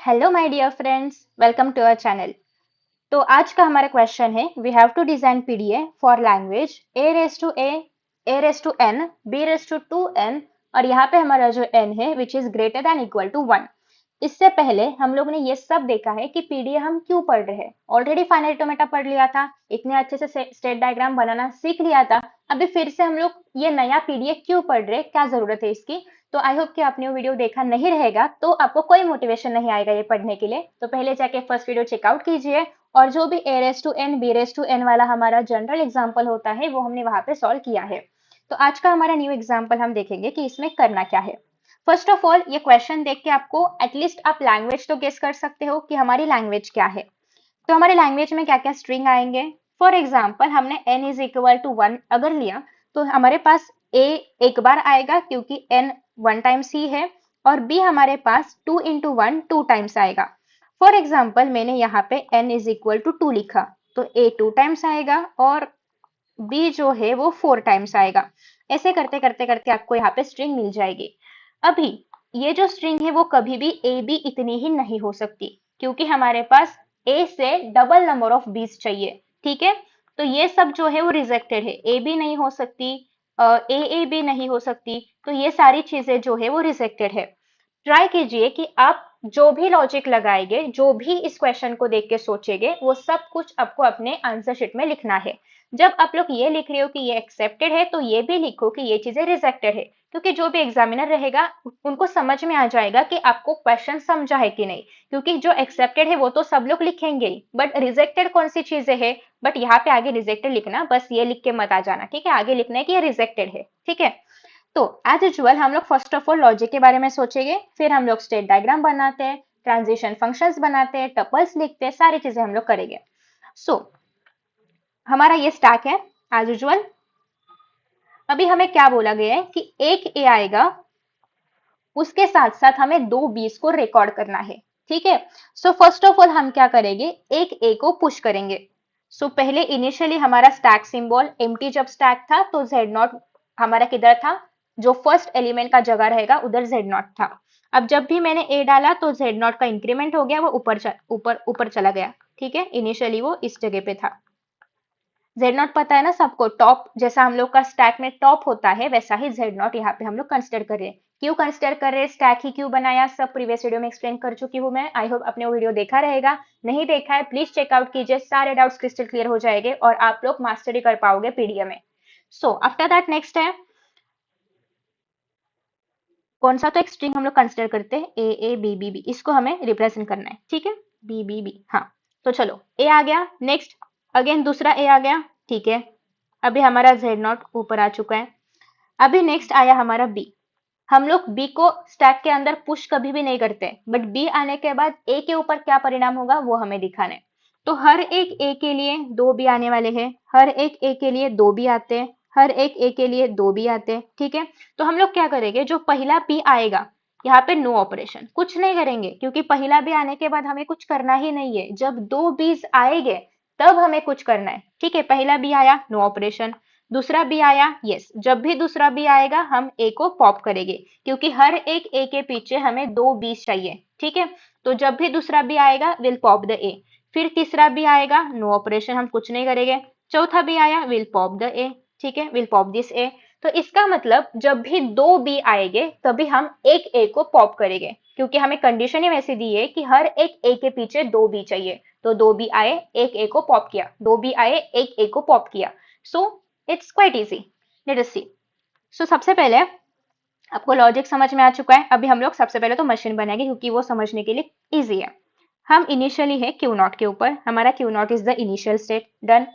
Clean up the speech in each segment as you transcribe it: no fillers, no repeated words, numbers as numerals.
Hello my dear friends, welcome to our channel. तो आज का हमारा क्वेश्चन है we have to design PDA for language a raise to n B raise to 2n और यहाँ पे हमारा जो n है which is greater than equal to 1। इससे पहले हम लोग ने ये सब देखा है कि पीडीए हम क्यों पढ़ रहे हैं। ऑलरेडी फाइनाइट ऑटोमेटा पढ़ लिया था, इतने अच्छे से स्टेट डायग्राम बनाना सीख लिया था। अभी फिर से हम लोग ये नया पीडीए क्यों पढ़ रहे, क्या जरूरत है इसकी। तो आई होप कि आपने वो वीडियो देखा नहीं रहेगा तो आपको कोई मोटिवेशन नहीं आएगा ये पढ़ने के लिए। तो पहले जाके फर्स्ट वीडियो चेकआउट कीजिए और जो भी A raise to n B raise to n वाला हमारा जनरल एग्जाम्पल होता है वो हमने वहां पे सॉल्व किया है। तो आज का हमारा न्यू एग्जाम्पल हम देखेंगे कि इसमें करना क्या है। फर्स्ट ऑफ ऑल ये क्वेश्चन देख के आपको एटलीस्ट आप लैंग्वेज तो गेस कर सकते हो कि हमारी लैंग्वेज क्या है। तो हमारे लैंग्वेज में क्या क्या स्ट्रिंग आएंगे। फॉर एग्जाम्पल हमने n इज इक्वल टू 1 अगर लिया तो हमारे पास a एक बार आएगा क्योंकि n 1 टाइम्स ही है और b हमारे पास 2 इंटू 1 2 टाइम्स आएगा। फॉर एग्जाम्पल मैंने यहाँ पे n इज इक्वल टू 2 लिखा तो a 2 टाइम्स आएगा और b जो है वो 4 टाइम्स आएगा। ऐसे करते करते करते आपको यहाँ पे स्ट्रिंग मिल जाएगी। अभी ये जो स्ट्रिंग है वो कभी भी ए बी इतनी ही नहीं हो सकती क्योंकि हमारे पास ए से डबल नंबर ऑफ बीस चाहिए। ठीक है, तो ये सब जो है वो रिजेक्टेड है। ए बी नहीं हो सकती, ए बी नहीं हो सकती, तो ये सारी चीजें जो है वो रिजेक्टेड है। ट्राई कीजिए कि आप जो भी लॉजिक लगाएंगे, जो भी इस क्वेश्चन को देख के सोचेंगे, वो सब कुछ आपको अपने आंसर शीट में लिखना है। जब आप लोग ये लिख रहे हो कि ये एक्सेप्टेड है तो ये भी लिखो कि ये चीजें रिजेक्टेड है, क्योंकि जो भी एग्जामिनर रहेगा उनको समझ में आ जाएगा कि आपको क्वेश्चन समझा है कि नहीं। क्योंकि जो एक्सेप्टेड है वो तो सब लोग लिखेंगे ही, बट रिजेक्टेड कौन सी चीजें है। बट यहाँ पे आगे रिजेक्टेड लिखना, बस ये लिख के मत आ जाना। ठीक है, आगे लिखना है कि ये रिजेक्टेड है। ठीक है, तो एज यूजुअल हम लोग फर्स्ट ऑफ ऑल लॉजिक के बारे में सोचेंगे, फिर हम लोग स्टेट डायग्राम बनाते हैं, ट्रांजिशन फंक्शंस बनाते हैं, टपल्स लिखते हैं, सारी चीजें हम लोग करेंगे। सो हमारा ये स्टैक है एज यूजुअल। अभी हमें क्या बोला गया है कि एक ए आएगा, उसके साथ साथ हमें दो बीस को रिकॉर्ड करना है। ठीक है, सो फर्स्ट ऑफ ऑल हम क्या करेंगे, एक ए को पुश करेंगे। सो पहले इनिशियली हमारा स्टैक सिंबल एम्प्टी जब स्टैक था तो जेड नॉट हमारा किधर था, जो फर्स्ट एलिमेंट का जगह रहेगा उधर जेड नॉट था। अब जब भी मैंने ए डाला तो जेड नॉट का इंक्रीमेंट हो गया, वो ऊपर चला गया। ठीक है, इनिशियली वो इस जगह पे था। जेड नॉट पता है ना सबको, टॉप जैसा हम लोग का स्टैक में टॉप होता है वैसा ही जेड नॉट यहाँ पे हम लोग कंसिडर कर रहे हैं। क्यों कंसिडर कर रहे हैं, स्टैक ही क्यों बनाया, सब प्रीवियस वीडियो में एक्सप्लेन कर चुकी हूँ मैं। आई होप आपने वो वीडियो देखा रहेगा, नहीं देखा है प्लीज चेकआउट कीजिए, सारे डाउट्स क्रिस्टल क्लियर हो जाएंगे और आप लोग मास्टरी कर पाओगे पीडीएफ में। सो आफ्टर दैट नेक्स्ट है कौन सा, तो एक स्ट्रिंग हम लोग कंसिडर करते हैं ए बी बी बी, इसको हमें रिप्रेजेंट करना है। ठीक है, बी बी बी, हाँ। तो चलो ए आ गया, नेक्स्ट अगेन दूसरा ए आ गया। ठीक है, अभी हमारा जेड नॉट ऊपर आ चुका है। अभी नेक्स्ट आया हमारा बी। हम लोग बी को स्टैक के अंदर पुश कभी भी नहीं करते, बट बी आने के बाद ए के ऊपर क्या परिणाम होगा वो हमें दिखाना है। तो हर एक ए के लिए दो बी आने वाले हैं, हर एक ए के लिए दो बी आते हैं, हर एक ए के लिए दो बी आते हैं। ठीक है, तो हम लोग क्या करेंगे, जो पहला बी आएगा यहाँ पे नो ऑपरेशन, कुछ नहीं करेंगे क्योंकि पहला बी आने के बाद हमें कुछ करना ही नहीं है। जब दो बीज आएंगे तब हमें कुछ करना है। ठीक है, पहला बी आया नो ऑपरेशन, दूसरा बी आया यस, जब भी दूसरा बी आएगा हम ए को पॉप करेंगे क्योंकि हर एक ए के पीछे हमें दो बीस चाहिए। ठीक है, तो जब भी दूसरा बी आएगा विल पॉप द ए। फिर तीसरा बी आएगा नो ऑपरेशन, हम कुछ नहीं करेंगे। चौथा बी आया विल पॉप द ए। ठीक है, विल पॉप दिस ए। तो इसका मतलब जब भी दो बी आएंगे तभी हम एक ए को पॉप करेंगे क्योंकि हमें कंडीशन ही वैसी दी है कि हर एक ए के पीछे दो बी चाहिए। तो दो बी आए एक ए को पॉप किया, दो बी आए एक ए को पॉप किया। So it's quite easy, let us see. So सबसे पहले आपको लॉजिक समझ में आ चुका है। अभी हम लोग सबसे पहले तो मशीन बनाएंगे क्योंकि वो समझने के लिए इजी है। हम इनिशियली है क्यू नॉट के ऊपर, हमारा Q not is the initial state, done.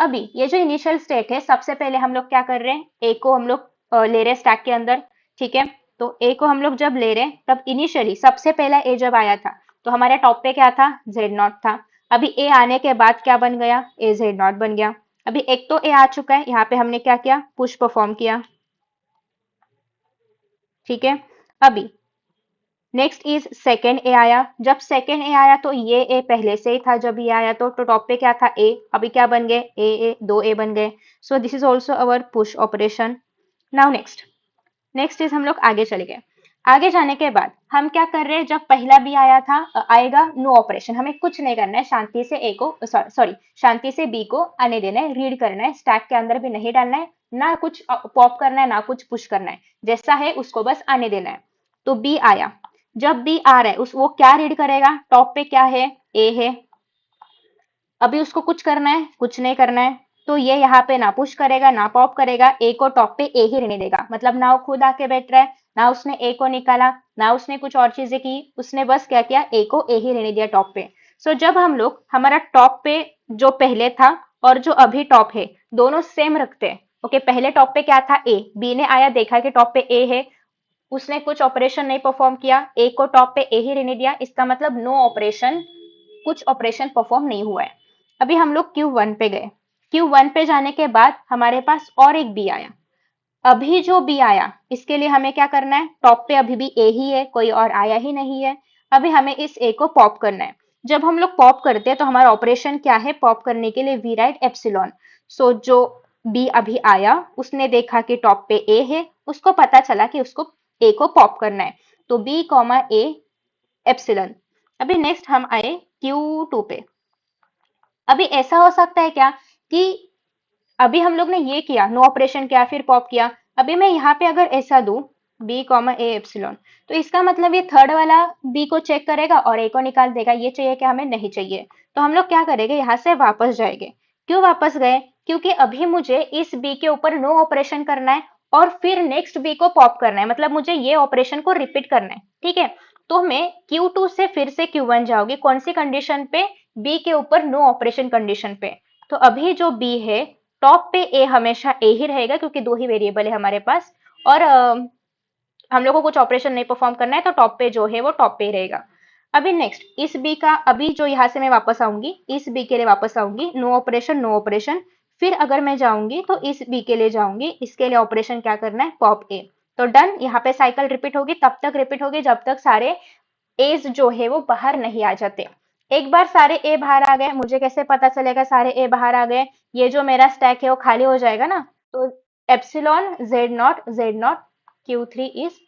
अभी ये जो इनिशियल स्टेट है सबसे पहले हम लोग क्या कर रहे हैं, ए को हम लोग ले रहे हैं स्टैक के अंदर। ठीक है, तो ए को हम लोग जब ले रहे हैं तब इनिशियली सबसे पहला ए जब आया था तो हमारे टॉप पे क्या था, जेड नॉट था। अभी ए आने के बाद क्या बन गया, ए जेड नॉट बन गया। अभी एक तो ए आ चुका है, यहाँ पे हमने क्या किया, पुश परफॉर्म किया। ठीक है, अभी नेक्स्ट इज सेकेंड ए आया। जब सेकेंड ए आया तो ये ए पहले से ही था, जब ये आया तो टॉप पे क्या था ए, अभी क्या बन गए ए दो ए बन गए। So this is also our push operation. Now next is हम लोग आगे चले गए। आगे जाने के बाद हम क्या कर रहे हैं, जब पहला बी आया था आएगा नो ऑपरेशन, हमें कुछ नहीं करना है, शांति से ए को सॉरी शांति से बी को आने देना है, रीड करना है, स्टैक के अंदर भी नहीं डालना है, ना कुछ पॉप करना है ना कुछ पुश करना है, जैसा है उसको बस आने देना है। तो बी आया, जब बी आ रहा है उस वो क्या रीड करेगा, टॉप पे क्या है, ए है, अभी उसको कुछ करना है, कुछ नहीं करना है, तो ये यहाँ पे ना पुश करेगा ना पॉप करेगा, ए को टॉप पे ए ही रहने देगा, मतलब ना वो खुद आके बैठ रहा है, ना उसने ए को निकाला, ना उसने कुछ और चीजें की, उसने बस क्या किया, ए को ए ही रहने दिया टॉप पे। सो जब हम लोग हमारा टॉप पे जो पहले था और जो अभी टॉप है दोनों सेम रखते हैं, ओके, पहले टॉप पे क्या था, ए, बी ने आया देखा कि टॉप पे ए है, उसने कुछ ऑपरेशन नहीं परफॉर्म किया, ए को टॉप पे ए ही रहने दिया, इसका मतलब नो ऑपरेशन, कुछ ऑपरेशन परफॉर्म नहीं हुआ है। अभी हम लोग Q1 पे गए, Q1 पे जाने के बाद हमारे पास और एक बी आया, अभी जो बी आया इसके लिए हमें क्या करना है, टॉप पे अभी भी ए ही है, कोई और आया ही नहीं है, अभी हमें इस ए को पॉप करना है। जब हम लोग पॉप करते हैं तो हमारा ऑपरेशन क्या है, पॉप करने के लिए वी राइट एप्सिलॉन। सो जो बी अभी आया उसने देखा कि टॉप पे ए है, उसको पता चला कि उसको ए को पॉप करना है, तो बी कॉमा ए एप्सिलॉन। अभी नेक्स्ट हम आए Q2 पे। अभी ऐसा हो सकता है क्या कि अभी हम लोग ने ये किया, नो ऑपरेशन किया फिर पॉप किया, अभी मैं यहाँ पे अगर ऐसा दूं बी कॉमा ए एप्सिलॉन, तो इसका मतलब ये थर्ड वाला बी को चेक करेगा और ए को निकाल देगा, ये चाहिए क्या, हमें नहीं चाहिए, तो हम लोग क्या करेंगे, यहाँ से वापस जाएंगे। क्यों वापस गए, क्योंकि अभी मुझे इस बी के ऊपर नो ऑपरेशन करना है और फिर नेक्स्ट बी को पॉप करना है, मतलब मुझे ये ऑपरेशन को रिपीट करना है, ठीक है। तो मैं Q2 से फिर से Q1 जाऊंगी, कौन सी कंडीशन पे, बी के ऊपर नो ऑपरेशन कंडीशन पे। तो अभी जो बी है टॉप पे ए हमेशा ए ही रहेगा, क्योंकि दो ही वेरिएबल है हमारे पास, और हम लोग को कुछ ऑपरेशन नहीं परफॉर्म करना है, तो टॉप पे जो है वो टॉप पे ही रहेगा। अभी नेक्स्ट इस बी का, अभी जो यहाँ से मैं वापस आऊंगी इस बी के लिए वापस आऊंगी, नो ऑपरेशन नो ऑपरेशन, फिर अगर मैं जाऊंगी तो इस बी के लिए जाऊंगी, इसके लिए ऑपरेशन क्या करना है, पॉप ए। तो डन, यहाँ पे साइकिल रिपीट होगी, तब तक रिपीट होगी जब तक सारे एज जो है वो बाहर नहीं आ जाते। एक बार सारे ए बाहर आ गए, मुझे कैसे पता चलेगा सारे ए बाहर आ गए, ये जो मेरा स्टैक है वो खाली हो जाएगा ना, तो epsilon Z0 Q3 is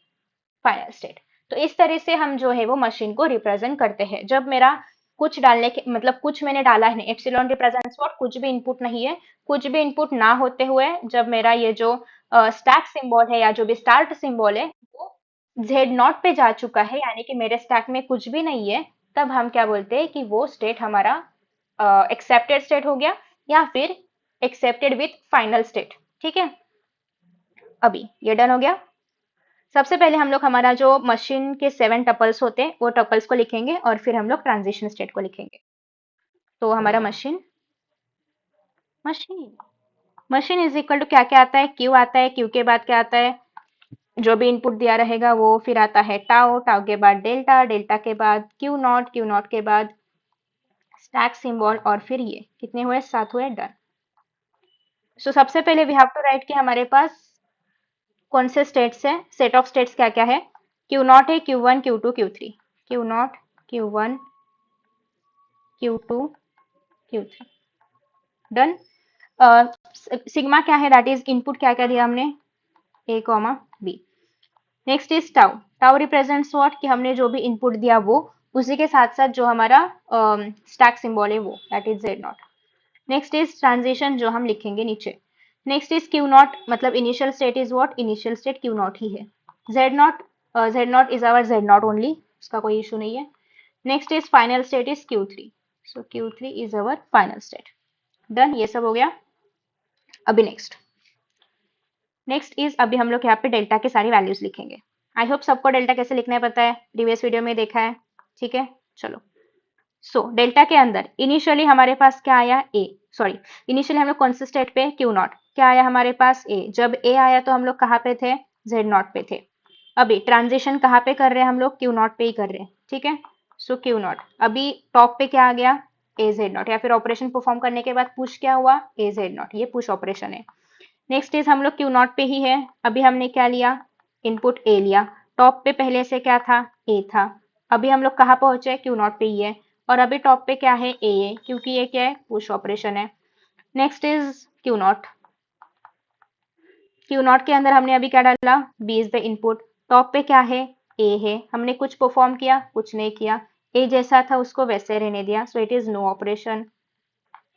final state. तो इस तरह से हम जो है वो मशीन को रिप्रेजेंट करते हैं। जब मेरा कुछ डालने के मतलब कुछ मैंने डाला है नहीं, एप्सिलॉन रिप्रेजेंट्स व्हाट, कुछ भी इनपुट नहीं है, कुछ भी इनपुट ना होते हुए जब मेरा ये जो स्टैक सिंबल है या जो भी स्टार्ट सिंबल है वो Z0 पे जा चुका है, यानी कि मेरे स्टैक में कुछ भी नहीं है, तब हम क्या बोलते हैं कि वो स्टेट हमारा एक्सेप्टेड स्टेट हो गया, या फिर एक्सेप्टेड विथ फाइनल स्टेट, ठीक है। अभी ये डन हो गया। सबसे पहले हम लोग हमारा जो मशीन के 7 टपल्स होते हैं वो टपल्स को लिखेंगे और फिर हम लोग ट्रांजिशन स्टेट को लिखेंगे। तो हमारा machine machine machine is equal to क्या क्या आता है, क्यू आता है, क्यू के बाद क्या आता है, जो भी इनपुट दिया रहेगा वो, फिर आता है टाउ, टाउ के बाद डेल्टा, डेल्टा के बाद क्यू नॉट, क्यू नॉट के बाद स्टैक सिंबल, और फिर ये कितने हुए, 7 हुए, डन। सो सबसे पहले वी हैव टू राइट कि हमारे पास कौन से स्टेट्स है, सेट ऑफ स्टेट्स क्या क्या है, क्यू नॉट है, Q1 Q2 Q3, Q not Q1 Q2 Q3, done. Sigma क्या है, दैट इज इनपुट क्या क्या दिया हमने, A comma B. Next is tau, tau represents what, कि हमने जो भी इनपुट दिया वो, उसी के साथ साथ जो हमारा स्टैक सिंबल है वो, that is Z0। Next is transition जो हम लिखेंगे नीचे। नेक्स्ट इज क्यू नॉट, मतलब initial state is what, initial state Q not ही है। Z0 is our Z0 only, उसका कोई इशू नहीं है। Next is final state is Q3, so Q3 is our final state, done, ये सब हो गया। अभी नेक्स्ट इज अभी हम लोग यहाँ पे डेल्टा के सारी वैल्यूज लिखेंगे। आई होप सबको डेल्टा कैसे लिखना है पता है, प्रीवियस वीडियो में देखा है, ठीक है। चलो, सो डेल्टा के अंदर इनिशियली हमारे पास क्या आया, ए, सॉरी इनिशियली हम लोग कौन से स्टेट पे, क्यू नॉट, क्या आया हमारे पास, ए, जब ए आया तो हम लोग कहाँ पे थे, Z0 पे थे। अभी ट्रांजिशन कहाँ पे कर रहे हैं हम लोग, क्यू नॉट पे ही कर रहे हैं, ठीक है। सो क्यू नॉट, अभी टॉप पे क्या आ गया, ए Z0, या फिर ऑपरेशन परफॉर्म करने के बाद पुश क्या हुआ, ए Z0, ये पुश ऑपरेशन है। नेक्स्ट इज हम लोग क्यू नॉट पे ही है, अभी हमने क्या लिया, इनपुट ए लिया, टॉप पे पहले से क्या था, ए था, अभी हम लोग कहाँ पहुंचे, क्यू नॉट पे ही है, और अभी टॉप पे क्या है, ए है, क्योंकि ये क्या है, पुश ऑपरेशन है। Next is q not, q not के अंदर हमने अभी क्या डाला, b is the input, top पे क्या है, ए है, हमने कुछ परफॉर्म किया, कुछ नहीं किया, ए जैसा था उसको वैसे रहने दिया, so it is no operation.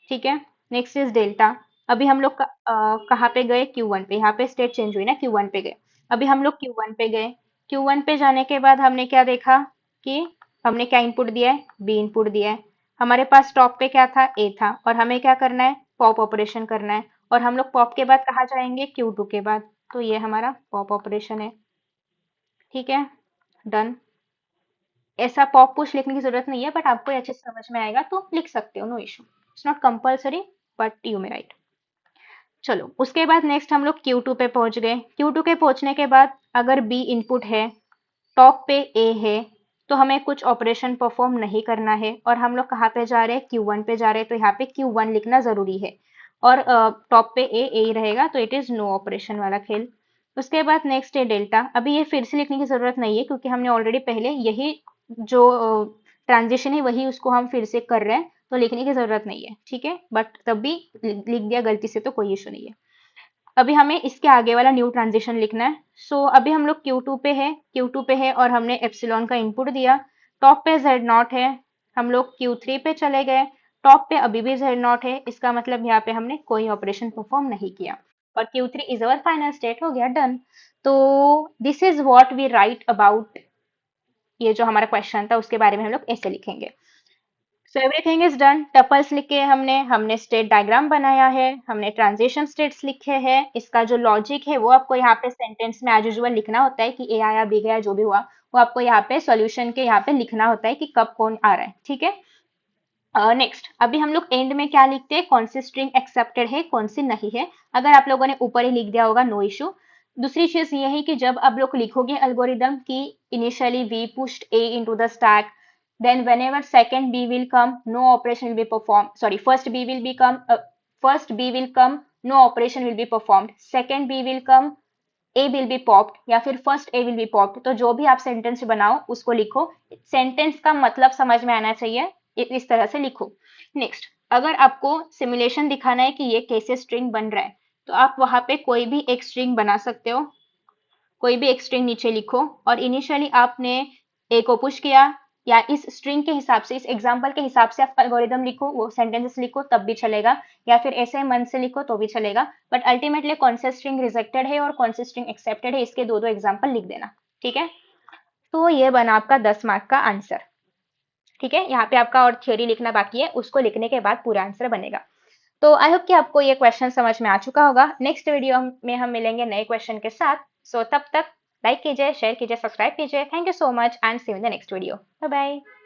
ठीक है। Next is delta. अभी हम लोग कहाँ पे गए, Q1 पे, यहाँ पे स्टेट चेंज हुई ना, Q1 पे गए। अभी हम लोग Q1 पे गए, Q1 पे जाने के बाद हमने क्या देखा कि हमने क्या इनपुट दिया है, बी इनपुट दिया है। हमारे पास टॉप पे क्या था, ए था, और हमें क्या करना है, पॉप ऑपरेशन करना है। और हम लोग पॉप के बाद कहाँ जाएंगे, Q2 के बाद, तो ये हमारा पॉप ऑपरेशन है। ठीक है, डन। ऐसा पॉप पुश लिखने की जरूरत नहीं है, बट आपको ये अच्छे से समझ में आएगा तो लिख सकते हो, no issue. It's not compulsory, but you may write. चलो उसके बाद नेक्स्ट हम लोग Q2 पे पहुंच गए। Q2 के पहुंचने के बाद अगर B इनपुट है, टॉप पे A है, तो हमें कुछ ऑपरेशन परफॉर्म नहीं करना है, और हम लोग कहाँ पे जा रहे हैं, Q1 पे जा रहे हैं, तो यहाँ पे Q1 लिखना जरूरी है। और टॉप पे A A ही रहेगा, तो इट इज नो ऑपरेशन वाला खेल। उसके बाद नेक्स्ट है डेल्टा। अभी ये फिर से लिखने की जरूरत नहीं है, क्योंकि हमने ऑलरेडी पहले यही जो ट्रांजिशन है वही उसको हम फिर से कर रहे हैं, तो लिखने की जरूरत नहीं है। ठीक है, बट तब भी लिख दिया गलती से तो कोई इशू नहीं है। अभी हमें इसके आगे वाला न्यू ट्रांजिशन लिखना है। सो अभी हम लोग Q2 पे है और हमने एप्सिलॉन का इनपुट दिया। टॉप पे Z0 है, हम लोग Q3 पे चले गए। टॉप पे अभी भी Z0 है, इसका मतलब यहाँ पे हमने कोई ऑपरेशन परफॉर्म नहीं किया, और Q3 is our final state, हो गया, डन। तो this is what we write about, ये जो हमारा क्वेश्चन था उसके बारे में हम लोग ऐसे लिखेंगे। So everything is done. Tuples लिखे हमने स्टेट डायग्राम बनाया है, हमने ट्रांजिशन स्टेट्स लिखे हैं। इसका जो लॉजिक है वो आपको यहाँ पे सेंटेंस में एज यूजुअल लिखना होता है कि ए आया, बी गया, जो भी हुआ वो आपको यहाँ पे सॉल्यूशन के यहाँ पे लिखना होता है कि कब कौन आ रहा है। ठीक है। नेक्स्ट अभी हम लोग एंड में क्या लिखते हैं, कौन सी स्ट्रिंग एक्सेप्टेड है, कौन सी नहीं है। अगर आप लोगों ने ऊपर ही लिख दिया होगा, नो इशू। दूसरी चीज ये है कि जब आप लोग लिखोगे एल्गोरिदम की initially we pushed a into the stack, then whenever second b will come, no operation will be performed, sorry, first b will come, no operation will be performed, second b will come, a will be popped, या फिर first a will be popped। तो जो भी आप sentence बनाओ उसको लिखो, sentence का मतलब समझ में आना चाहिए, इस तरह से लिखो। नेक्स्ट, अगर आपको सिमुलेशन दिखाना है कि ये कैसे स्ट्रिंग बन रहा है, तो आप वहां पे कोई भी एक स्ट्रिंग बना सकते हो, कोई भी एक स्ट्रिंग नीचे लिखो, और इनिशियली आपने ए को पुश किया, या इस स्ट्रिंग के हिसाब से, इस एग्जांपल के हिसाब से आप एल्गोरिदम लिखो, वो सेंटेंसेस लिखो तब भी चलेगा, या फिर ऐसे मन से लिखो तो भी चलेगा, बट अल्टीमेटली कौन सा स्ट्रिंग रिजेक्टेड है और कौन सी स्ट्रिंग एक्सेप्टेड है, इसके दो दो एग्जाम्पल लिख देना। ठीक है, तो ये बना आपका 10 मार्क का आंसर। ठीक है, यहाँ पे आपका और थ्योरी लिखना बाकी है, उसको लिखने के बाद पूरा आंसर बनेगा। तो आई होप कि आपको ये क्वेश्चन समझ में आ चुका होगा। नेक्स्ट वीडियो में हम मिलेंगे नए क्वेश्चन के साथ। सो तब तक लाइक कीजिए, शेयर कीजिए, सब्सक्राइब कीजिए। Thank you so much and see you in the next video. Bye bye.